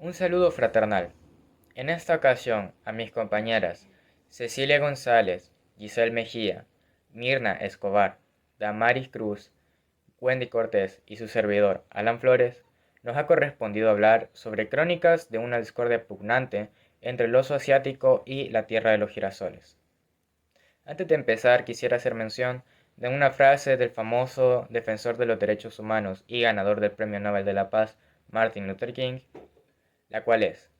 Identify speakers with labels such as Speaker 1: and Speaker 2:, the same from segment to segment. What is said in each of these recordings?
Speaker 1: Un saludo fraternal. En esta ocasión a mis compañeras Cecilia González, Giselle Mejía, Mirna Escobar, Damaris Cruz, Wendy Cortés y su servidor Alan Flores, nos ha correspondido hablar sobre crónicas de una discordia pugnante entre el oso asiático y la tierra de los girasoles. Antes de empezar, quisiera hacer mención de una frase del famoso defensor de los derechos humanos y ganador del Premio Nobel de la Paz, Martin Luther King, la cual es: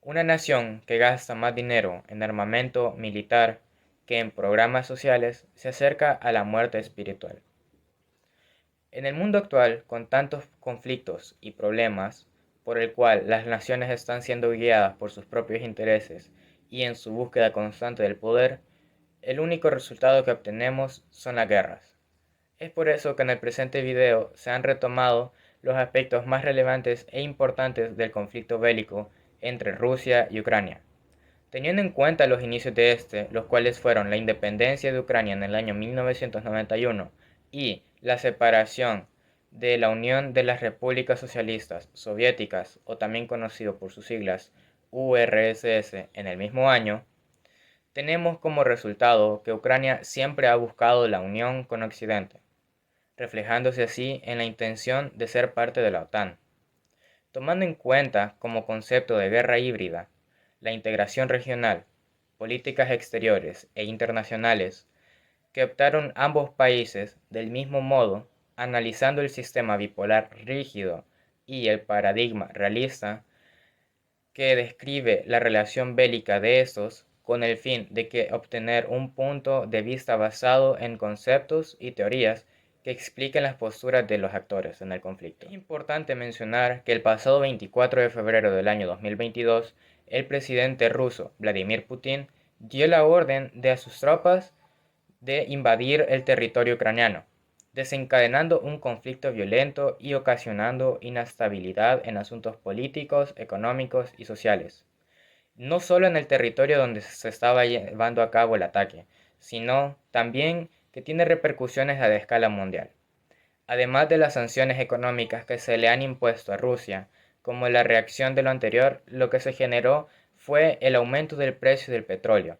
Speaker 1: una nación que gasta más dinero en armamento militar que en programas sociales se acerca a la muerte espiritual. En el mundo actual, con tantos conflictos y problemas, por el cual las naciones están siendo guiadas por sus propios intereses y en su búsqueda constante del poder, el único resultado que obtenemos son las guerras. Es por eso que en el presente video se han retomado los aspectos más relevantes e importantes del conflicto bélico entre Rusia y Ucrania. Teniendo en cuenta los inicios de este, los cuales fueron la independencia de Ucrania en el año 1991 y la separación de la Unión de las Repúblicas Socialistas Soviéticas, o también conocido por sus siglas URSS, en el mismo año, tenemos como resultado que Ucrania siempre ha buscado la unión con Occidente, reflejándose así en la intención de ser parte de la OTAN. Tomando en cuenta como concepto de guerra híbrida la integración regional, políticas exteriores e internacionales que optaron ambos países del mismo modo, analizando el sistema bipolar rígido y el paradigma realista que describe la relación bélica de estos con el fin de que obtener un punto de vista basado en conceptos y teorías que expliquen las posturas de los actores en el conflicto. Es importante mencionar que el pasado 24 de febrero del año 2022, el presidente ruso Vladimir Putin dio la orden de a sus tropas de invadir el territorio ucraniano, desencadenando un conflicto violento y ocasionando inestabilidad en asuntos políticos, económicos y sociales. No solo en el territorio donde se estaba llevando a cabo el ataque, sino también que tiene repercusiones a escala mundial. Además de las sanciones económicas que se le han impuesto a Rusia, como la reacción de lo anterior, lo que se generó fue el aumento del precio del petróleo,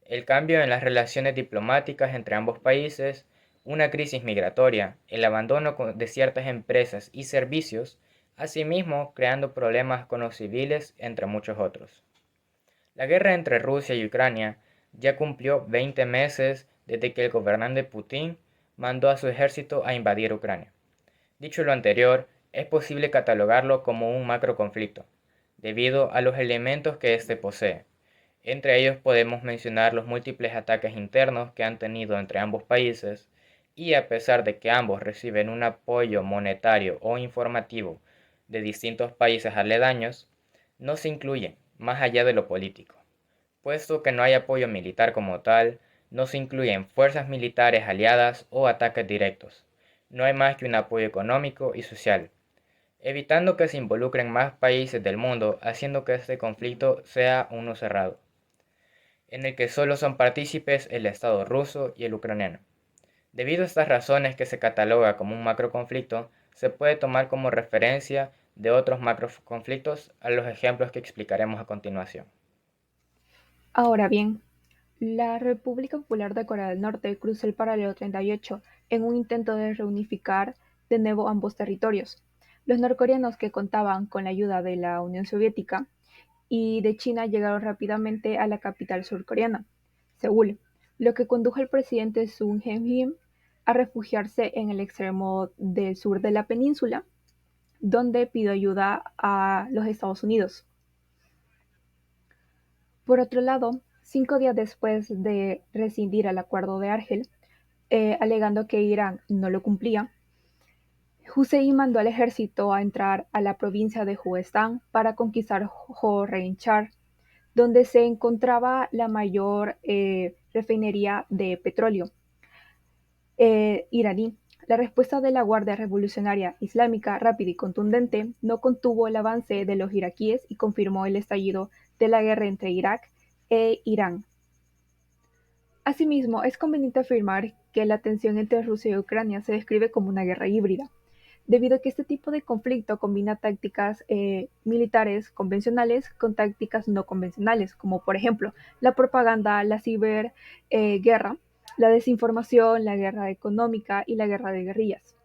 Speaker 1: el cambio en las relaciones diplomáticas entre ambos países, una crisis migratoria, el abandono de ciertas empresas y servicios, asimismo creando problemas con los civiles, entre muchos otros. La guerra entre Rusia y Ucrania ya cumplió 20 meses desde que el gobernante Putin mandó a su ejército a invadir Ucrania. Dicho lo anterior, es posible catalogarlo como un macroconflicto, debido a los elementos que éste posee. Entre ellos podemos mencionar los múltiples ataques internos que han tenido entre ambos países, y a pesar de que ambos reciben un apoyo monetario o informativo de distintos países aledaños, no se incluyen más allá de lo político. Puesto que no hay apoyo militar como tal, no se incluyen fuerzas militares aliadas o ataques directos. No hay más que un apoyo económico y social, evitando que se involucren más países del mundo, haciendo que este conflicto sea uno cerrado, en el que solo son partícipes el Estado ruso y el ucraniano. Debido a estas razones que se cataloga como un macroconflicto, se puede tomar como referencia de otros macroconflictos a los ejemplos que explicaremos a continuación.
Speaker 2: Ahora bien, la República Popular de Corea del Norte cruzó el paralelo 38 en un intento de reunificar de nuevo ambos territorios. Los norcoreanos, que contaban con la ayuda de la Unión Soviética y de China, llegaron rápidamente a la capital surcoreana, Seúl, lo que condujo al presidente Sun Jae-in a refugiarse en el extremo del sur de la península, donde pidió ayuda a los Estados Unidos. Por otro lado, 5 días después de rescindir el Acuerdo de Argel, alegando que Irán no lo cumplía, Hussein mandó al ejército a entrar a la provincia de Juzestán para conquistar Khorramshahr, donde se encontraba la mayor refinería de petróleo iraní. La respuesta de la Guardia Revolucionaria Islámica, rápida y contundente, no contuvo el avance de los iraquíes y confirmó el estallido de la guerra entre Irak e Irán. Asimismo, es conveniente afirmar que la tensión entre Rusia y Ucrania se describe como una guerra híbrida, debido a que este tipo de conflicto combina tácticas militares convencionales con tácticas no convencionales, como por ejemplo la propaganda, la ciberguerra, la desinformación, la guerra económica y la guerra de guerrillas.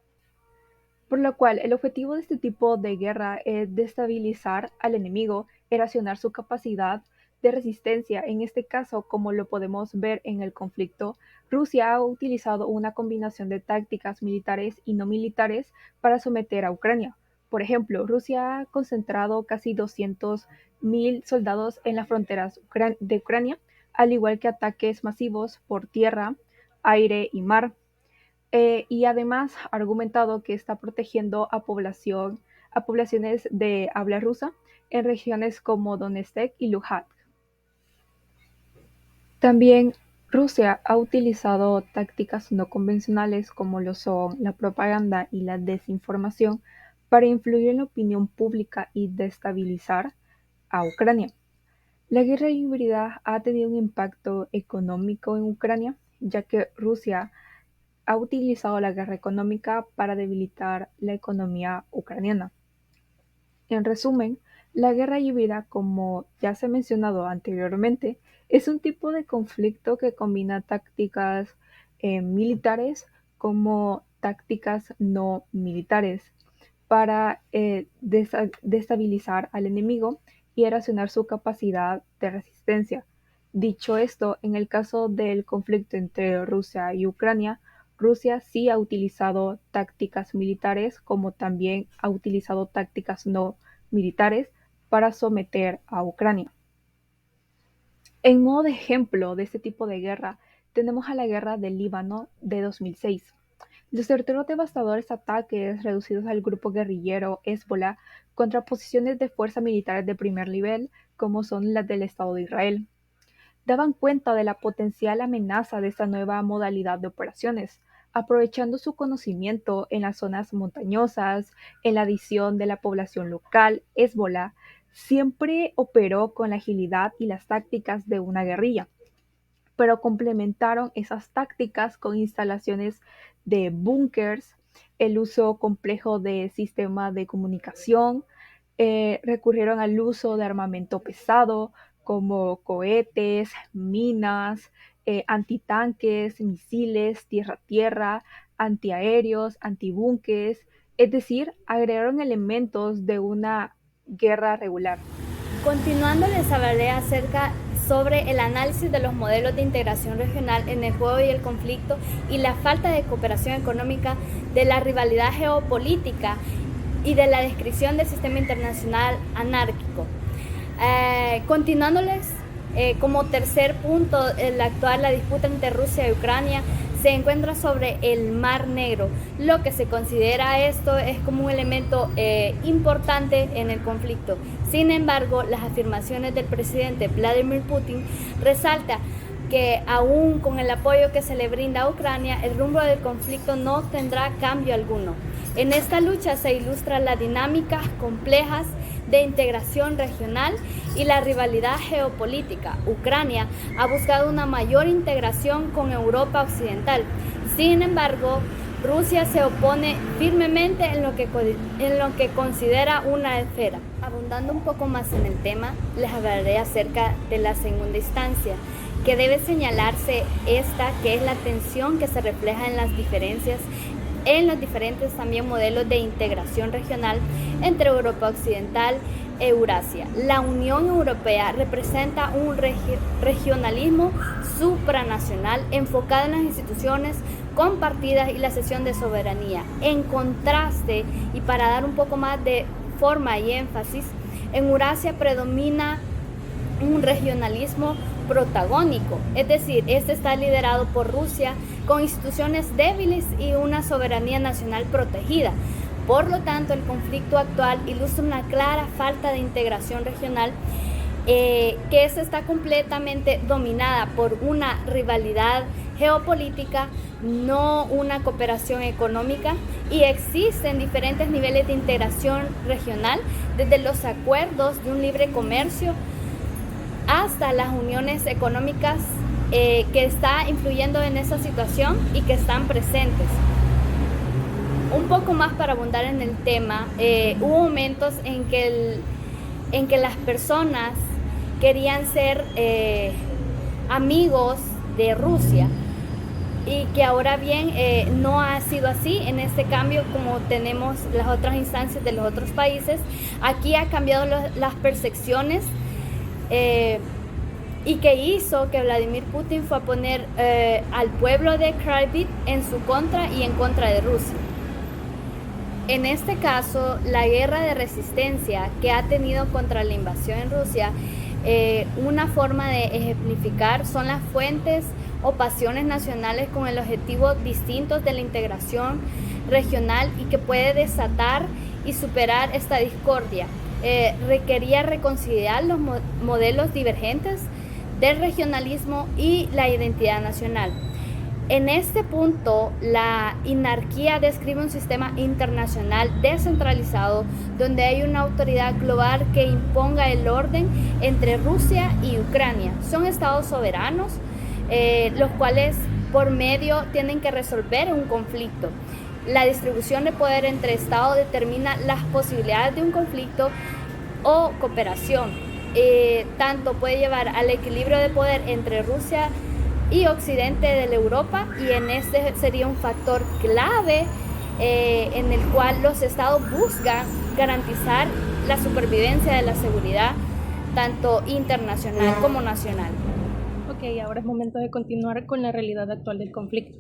Speaker 2: Por lo cual, el objetivo de este tipo de guerra es destabilizar al enemigo, erosionar su capacidad de resistencia. En este caso, como lo podemos ver en el conflicto, Rusia ha utilizado una combinación de tácticas militares y no militares para someter a Ucrania. Por ejemplo, Rusia ha concentrado casi 200.000 soldados en las fronteras de Ucrania, al igual que ataques masivos por tierra, aire y mar. Y además ha argumentado que está protegiendo a poblaciones de habla rusa en regiones como Donetsk y Luhansk. También Rusia ha utilizado tácticas no convencionales como lo son la propaganda y la desinformación para influir en la opinión pública y destabilizar a Ucrania. La guerra híbrida ha tenido un impacto económico en Ucrania, ya que Rusia ha utilizado la guerra económica para debilitar la economía ucraniana. En resumen, la guerra híbrida, como ya se ha mencionado anteriormente, es un tipo de conflicto que combina tácticas militares como tácticas no militares para destabilizar al enemigo y erosionar su capacidad de resistencia. Dicho esto, en el caso del conflicto entre Rusia y Ucrania, Rusia sí ha utilizado tácticas militares como también ha utilizado tácticas no militares para someter a Ucrania. En modo de ejemplo de este tipo de guerra, tenemos a la guerra del Líbano de 2006. Los certeros devastadores ataques reducidos al grupo guerrillero Hezbollah contra posiciones de fuerzas militares de primer nivel, como son las del Estado de Israel, daban cuenta de la potencial amenaza de esta nueva modalidad de operaciones, aprovechando su conocimiento en las zonas montañosas, en la adición de la población local. Hezbollah siempre operó con la agilidad y las tácticas de una guerrilla, pero complementaron esas tácticas con instalaciones de búnkers, el uso complejo de sistemas de comunicación, recurrieron al uso de armamento pesado como cohetes, minas, antitanques, misiles, tierra-tierra, antiaéreos, antibúnques, es decir, agregaron elementos de una guerra regular.
Speaker 3: Continuando, les hablaré acerca sobre el análisis de los modelos de integración regional en el juego y el conflicto y la falta de cooperación económica, de la rivalidad geopolítica y de la descripción del sistema internacional anárquico. Continuándoles, como tercer punto, la disputa entre Rusia y Ucrania se encuentra sobre el Mar Negro. Lo que se considera esto es como un elemento importante en el conflicto. Sin embargo, las afirmaciones del presidente Vladimir Putin resaltan que aún con el apoyo que se le brinda a Ucrania, el rumbo del conflicto no tendrá cambio alguno. En esta lucha se ilustran las dinámicas complejas de integración regional y la rivalidad geopolítica. Ucrania ha buscado una mayor integración con Europa Occidental. Sin embargo, Rusia se opone firmemente en lo que considera una esfera. Abundando un poco más en el tema, les hablaré acerca de la segunda instancia, que debe señalarse esta, que es la tensión que se refleja en las diferencias en los diferentes también modelos de integración regional entre Europa Occidental e Eurasia. La Unión Europea representa un regionalismo supranacional enfocado en las instituciones compartidas y la cesión de soberanía. En contraste, y para dar un poco más de forma y énfasis, en Eurasia predomina un regionalismo protagónico, es decir, este está liderado por Rusia con instituciones débiles y una soberanía nacional protegida. Por lo tanto, el conflicto actual ilustra una clara falta de integración regional, que está completamente dominada por una rivalidad geopolítica, no una cooperación económica, y existen diferentes niveles de integración regional, desde los acuerdos de un libre comercio hasta las uniones económicas que está influyendo en esa situación y que están presentes. un poco más para abundar en el tema, hubo momentos en que las personas querían ser amigos de Rusia y que ahora bien no ha sido así. En este cambio, como tenemos las otras instancias de los otros países, aquí ha cambiado las percepciones y que hizo que Vladimir Putin fue a poner al pueblo de Kryvyi en su contra y en contra de Rusia. En este caso, la guerra de resistencia que ha tenido contra la invasión en Rusia, una forma de ejemplificar son las fuentes o pasiones nacionales con el objetivo distintos de la integración regional y que puede desatar y superar esta discordia. Requería reconciliar los modelos divergentes del regionalismo y la identidad nacional. En este punto, la inarquía describe un sistema internacional descentralizado donde hay una autoridad global que imponga el orden entre Rusia y Ucrania. Son estados soberanos, los cuales por medio tienen que resolver un conflicto. La distribución de poder entre estados determina las posibilidades de un conflicto o cooperación. Tanto puede llevar al equilibrio de poder entre Rusia y Occidente de la Europa, y en este sería un factor clave en el cual los estados buscan garantizar la supervivencia de la seguridad tanto internacional como nacional.
Speaker 4: Ok, ahora es momento de continuar con la realidad actual del conflicto.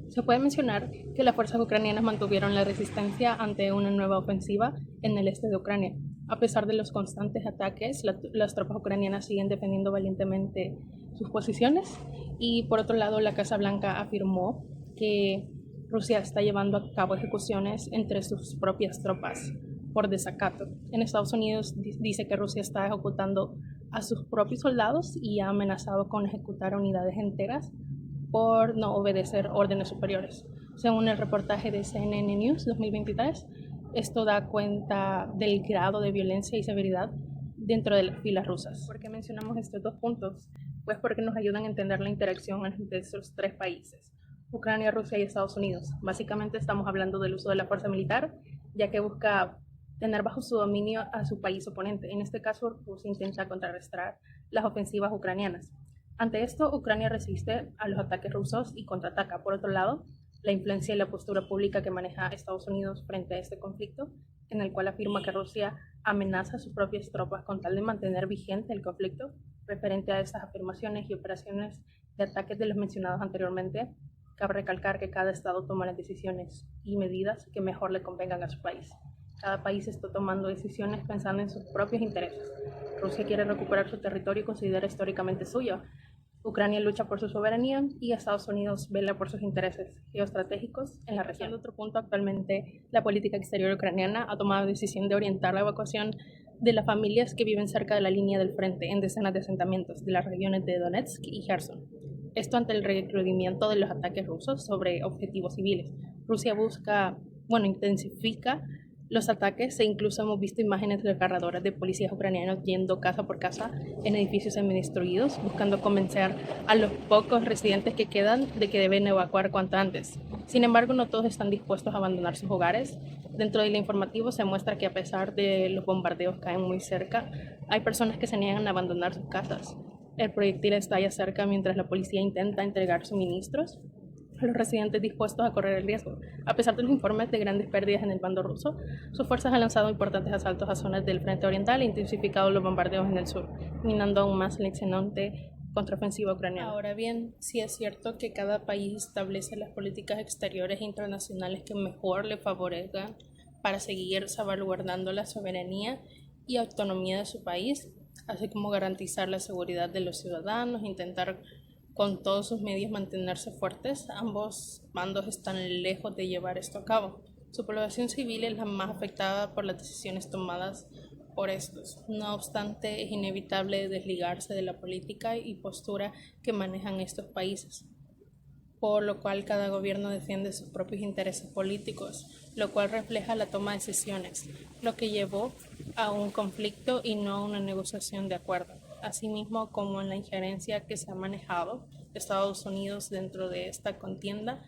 Speaker 4: Se puede mencionar que las fuerzas ucranianas mantuvieron la resistencia ante una nueva ofensiva en el este de Ucrania. A pesar de los constantes ataques, las tropas ucranianas siguen defendiendo valientemente sus posiciones. Y por otro lado, la Casa Blanca afirmó que Rusia está llevando a cabo ejecuciones entre sus propias tropas por desacato. En Estados Unidos dice que Rusia está ejecutando a sus propios soldados y ha amenazado con ejecutar unidades enteras por no obedecer órdenes superiores. Según el reportaje de CNN News 2023, esto da cuenta del grado de violencia y severidad dentro de las filas rusas. ¿Por qué mencionamos estos dos puntos? Pues porque nos ayudan a entender la interacción entre estos tres países, Ucrania, Rusia y Estados Unidos. Básicamente estamos hablando del uso de la fuerza militar, ya que busca tener bajo su dominio a su país oponente. En este caso, Rusia intenta contrarrestar las ofensivas ucranianas. Ante esto, Ucrania resiste a los ataques rusos y contraataca. Por otro lado, la influencia y la postura pública que maneja Estados Unidos frente a este conflicto, en el cual afirma que Rusia amenaza a sus propias tropas con tal de mantener vigente el conflicto. Referente a estas afirmaciones y operaciones de ataques de los mencionados anteriormente, cabe recalcar que cada estado toma las decisiones y medidas que mejor le convengan a su país. Cada país está tomando decisiones pensando en sus propios intereses. Rusia quiere recuperar su territorio y considera históricamente suyo. Ucrania lucha por su soberanía y Estados Unidos vela por sus intereses geoestratégicos en la región. En otro punto, actualmente la política exterior ucraniana ha tomado la decisión de orientar la evacuación de las familias que viven cerca de la línea del frente en decenas de asentamientos de las regiones de Donetsk y Gerson. Esto ante el recrudecimiento de los ataques rusos sobre objetivos civiles. Rusia intensifica los ataques e incluso hemos visto imágenes de cargadores de policías ucranianos yendo casa por casa en edificios semidestruidos, buscando convencer a los pocos residentes que quedan de que deben evacuar cuanto antes. Sin embargo, no todos están dispuestos a abandonar sus hogares. Dentro del informativo se muestra que a pesar de los bombardeos que caen muy cerca, hay personas que se niegan a abandonar sus casas. El proyectil estalla cerca mientras la policía intenta entregar suministros a los residentes dispuestos a correr el riesgo. A pesar de los informes de grandes pérdidas en el bando ruso, sus fuerzas han lanzado importantes asaltos a zonas del frente oriental e intensificado los bombardeos en el sur, minando aún más la excelente contraofensiva ucraniana. Ahora bien, sí es cierto que cada país establece las políticas exteriores e internacionales que mejor le favorezcan para seguir salvaguardando la soberanía y autonomía de su país, así como garantizar la seguridad de los ciudadanos, intentar con todos sus medios mantenerse fuertes. Ambos bandos están lejos de llevar esto a cabo. Su población civil es la más afectada por las decisiones tomadas por estos. No obstante, es inevitable desligarse de la política y postura que manejan estos países, por lo cual cada gobierno defiende sus propios intereses políticos, lo cual refleja la toma de decisiones, lo que llevó a un conflicto y no a una negociación de acuerdo. Asimismo, como en la injerencia que se ha manejado Estados Unidos dentro de esta contienda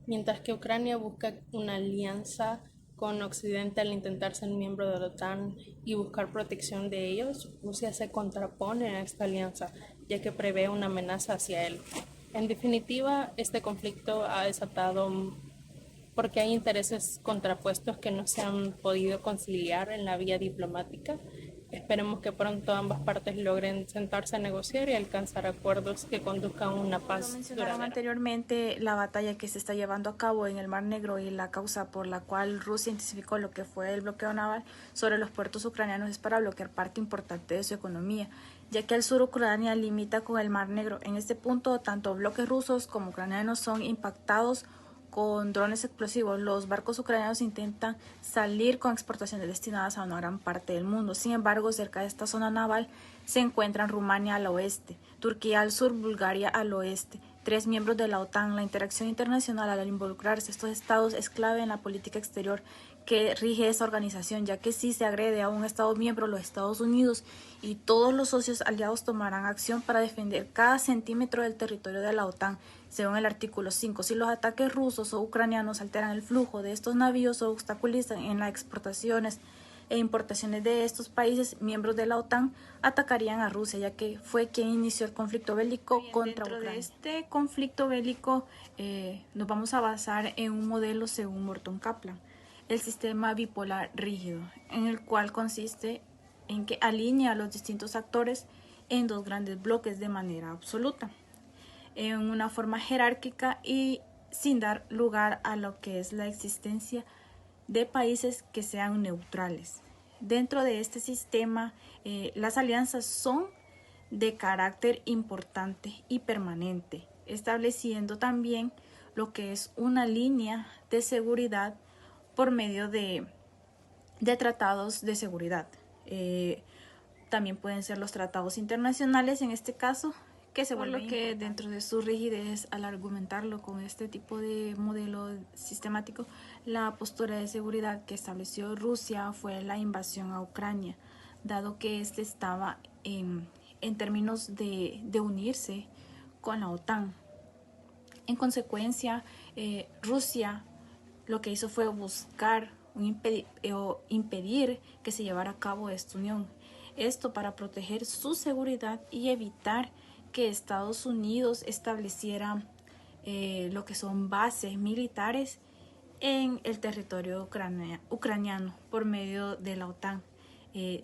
Speaker 4: Mientras que Ucrania busca una alianza con Occidente al intentar ser miembro de la OTAN y buscar protección de ellos, Rusia se contrapone a esta alianza, ya que prevé una amenaza hacia él. En definitiva, este conflicto ha desatado porque hay intereses contrapuestos que no se han podido conciliar en la vía diplomática. Esperemos que pronto ambas partes logren sentarse a negociar y alcanzar acuerdos que conduzcan a una paz
Speaker 5: Como mencionaron
Speaker 4: duradera.
Speaker 5: anteriormente, la batalla que se está llevando a cabo en el Mar Negro y la causa por la cual Rusia intensificó lo que fue el bloqueo naval sobre los puertos ucranianos es para bloquear parte importante de su economía, ya que al sur Ucrania limita con el Mar Negro. En este punto, tanto bloques rusos como ucranianos son impactados con drones explosivos. Los barcos ucranianos intentan salir con exportaciones destinadas a una gran parte del mundo. Sin embargo, cerca de esta zona naval se encuentran Rumania al oeste, Turquía al sur, Bulgaria al oeste, 3 miembros de la OTAN. La interacción internacional al involucrarse estos estados es clave en la política exterior que rige esa organización, ya que si se agrede a un estado miembro, los Estados Unidos y todos los socios aliados tomarán acción para defender cada centímetro del territorio de la OTAN. Según el artículo 5, si los ataques rusos o ucranianos alteran el flujo de estos navíos o obstaculizan en las exportaciones e importaciones de estos países miembros de la OTAN, atacarían a Rusia, ya que fue quien inició el conflicto bélico contra Ucrania. Dentro de este conflicto bélico nos vamos a basar en un modelo según Morton Kaplan, el sistema bipolar rígido, en el cual consiste en que alinea a los distintos actores en dos grandes bloques de manera absoluta, en una forma jerárquica y sin dar lugar a lo que es la existencia de países que sean neutrales. Dentro de este sistema, las alianzas son de carácter importante y permanente, estableciendo también lo que es una línea de seguridad por medio de tratados de seguridad. También pueden ser los tratados internacionales en este caso, que se vuelve que dentro de su rigidez al argumentarlo con este tipo de modelo sistemático, la postura de seguridad que estableció Rusia fue la invasión a Ucrania, dado que este estaba en términos de unirse con la OTAN. En consecuencia, Rusia lo que hizo fue buscar impedir que se llevara a cabo esta unión. Esto para proteger su seguridad y evitar que Estados Unidos estableciera lo que son bases militares en el territorio ucraniano por medio de la OTAN,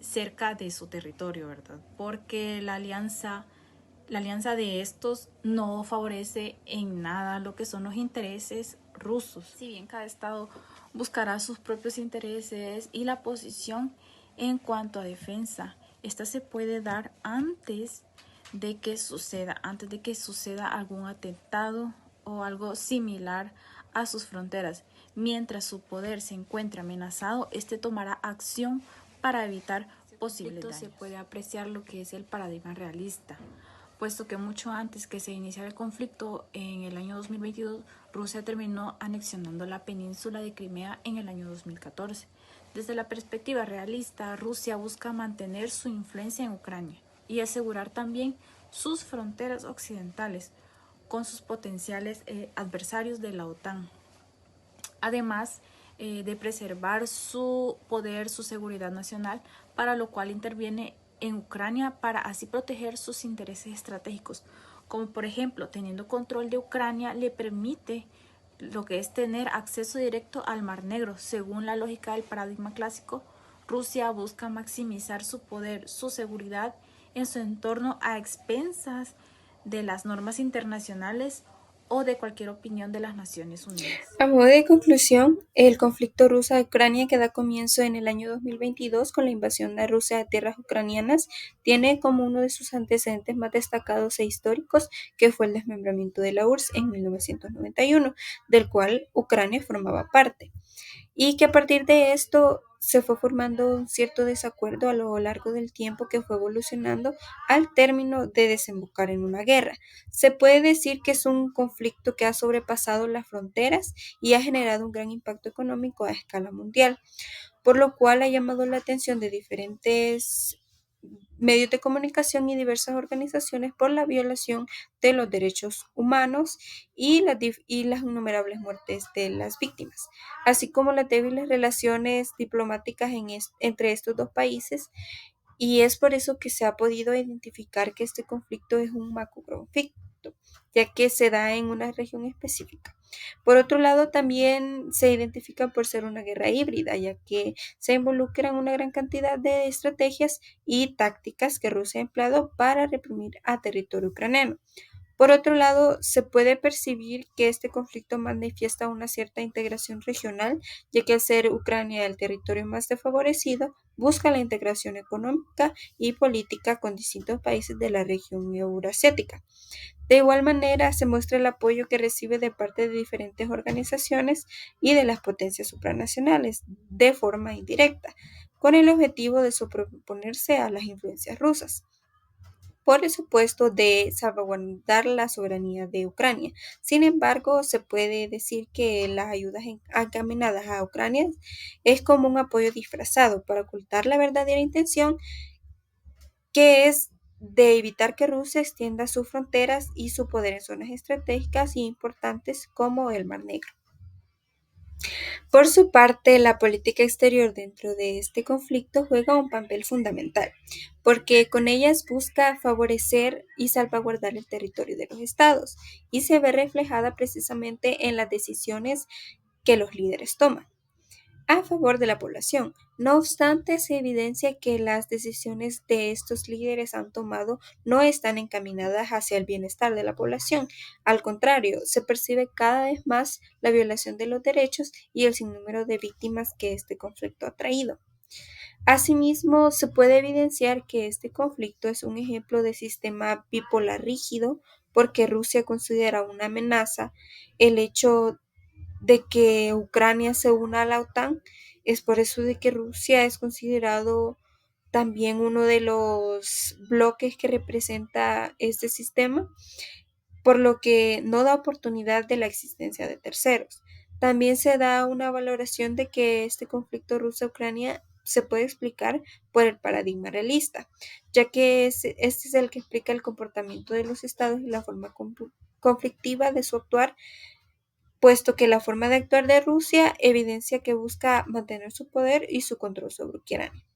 Speaker 5: cerca de su territorio, ¿verdad? Porque la alianza de estos no favorece en nada lo que son los intereses rusos. Si bien cada estado buscará sus propios intereses y la posición en cuanto a defensa, esta se puede dar antes de que suceda algún atentado o algo similar a sus fronteras. Mientras su poder se encuentre amenazado, este tomará acción para evitar posibles daños. Se puede apreciar lo que es el paradigma realista, puesto que mucho antes que se iniciara el conflicto, en el año 2022, Rusia terminó anexionando la península de Crimea en el año 2014. Desde la perspectiva realista, Rusia busca mantener su influencia en Ucrania y asegurar también sus fronteras occidentales con sus potenciales adversarios de la OTAN. Además de preservar su poder, su seguridad nacional, para lo cual interviene en Ucrania para así proteger sus intereses estratégicos, como por ejemplo, teniendo control de Ucrania le permite lo que es tener acceso directo al Mar Negro. Según la lógica del paradigma clásico, Rusia busca maximizar su poder, su seguridad en su entorno a expensas de las normas internacionales o de cualquier opinión de las Naciones Unidas.
Speaker 2: A modo de conclusión, el conflicto ruso-Ucrania que da comienzo en el año 2022 con la invasión de Rusia de tierras ucranianas tiene como uno de sus antecedentes más destacados e históricos que fue el desmembramiento de la URSS en 1991, del cual Ucrania formaba parte, y que a partir de esto se fue formando un cierto desacuerdo a lo largo del tiempo que fue evolucionando al término de desembocar en una guerra. Se puede decir que es un conflicto que ha sobrepasado las fronteras y ha generado un gran impacto económico a escala mundial, por lo cual ha llamado la atención de
Speaker 6: medios de comunicación y diversas organizaciones por la violación de los derechos humanos y las innumerables muertes de las víctimas, así como las débiles relaciones diplomáticas entre estos dos países, y es por eso que se ha podido identificar que este conflicto es un macroconflicto, ya que se da en una región específica. Por otro lado, también se identifica por ser una guerra híbrida, ya que se involucran una gran cantidad de estrategias y tácticas que Rusia ha empleado para reprimir a territorio ucraniano. Por otro lado, se puede percibir que este conflicto manifiesta una cierta integración regional, ya que al ser Ucrania el territorio más desfavorecido, busca la integración económica y política con distintos países de la región euroasiática. De igual manera, se muestra el apoyo que recibe de parte de diferentes organizaciones y de las potencias supranacionales, de forma indirecta, con el objetivo de sobreponerse a las influencias rusas por el supuesto de salvaguardar la soberanía de Ucrania. Sin embargo, se puede decir que las ayudas encaminadas a Ucrania es como un apoyo disfrazado para ocultar la verdadera intención, que es de evitar que Rusia extienda sus fronteras y su poder en zonas estratégicas y importantes como el Mar Negro. Por su parte, la política exterior dentro de este conflicto juega un papel fundamental, porque con ellas busca favorecer y salvaguardar el territorio de los estados, y se ve reflejada precisamente en las decisiones que los líderes toman a favor de la población. No obstante, se evidencia que las decisiones de estos líderes han tomado no están encaminadas hacia el bienestar de la población. Al contrario, se percibe cada vez más la violación de los derechos y el sinnúmero de víctimas que este conflicto ha traído. Asimismo, se puede evidenciar que este conflicto es un ejemplo de sistema bipolar rígido, porque Rusia considera una amenaza el hecho de que Ucrania se una a la OTAN. Es por eso de que Rusia es considerado también uno de los bloques que representa este sistema, por lo que no da oportunidad de la existencia de terceros. También se da una valoración de que este conflicto Rusia-Ucrania se puede explicar por el paradigma realista, ya que este es el que explica el comportamiento de los estados y la forma conflictiva de su actuar, puesto que la forma de actuar de Rusia evidencia que busca mantener su poder y su control sobre Ucrania.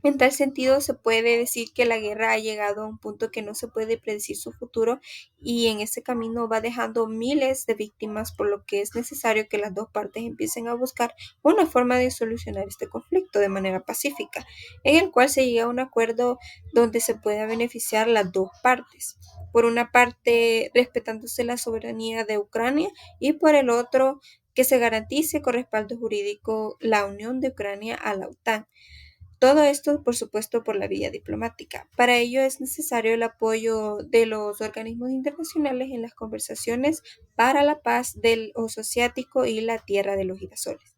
Speaker 6: En tal sentido, se puede decir que la guerra ha llegado a un punto que no se puede predecir su futuro, y en ese camino va dejando miles de víctimas, por lo que es necesario que las dos partes empiecen a buscar una forma de solucionar este conflicto de manera pacífica, en el cual se llegue a un acuerdo donde se pueda beneficiar las dos partes. Por una parte, respetándose la soberanía de Ucrania, y por el otro, que se garantice con respaldo jurídico la unión de Ucrania a la OTAN. Todo esto, por supuesto, por la vía diplomática. Para ello es necesario el apoyo de los organismos internacionales en las conversaciones para la paz del Oso Asiático y la Tierra de los Girasoles.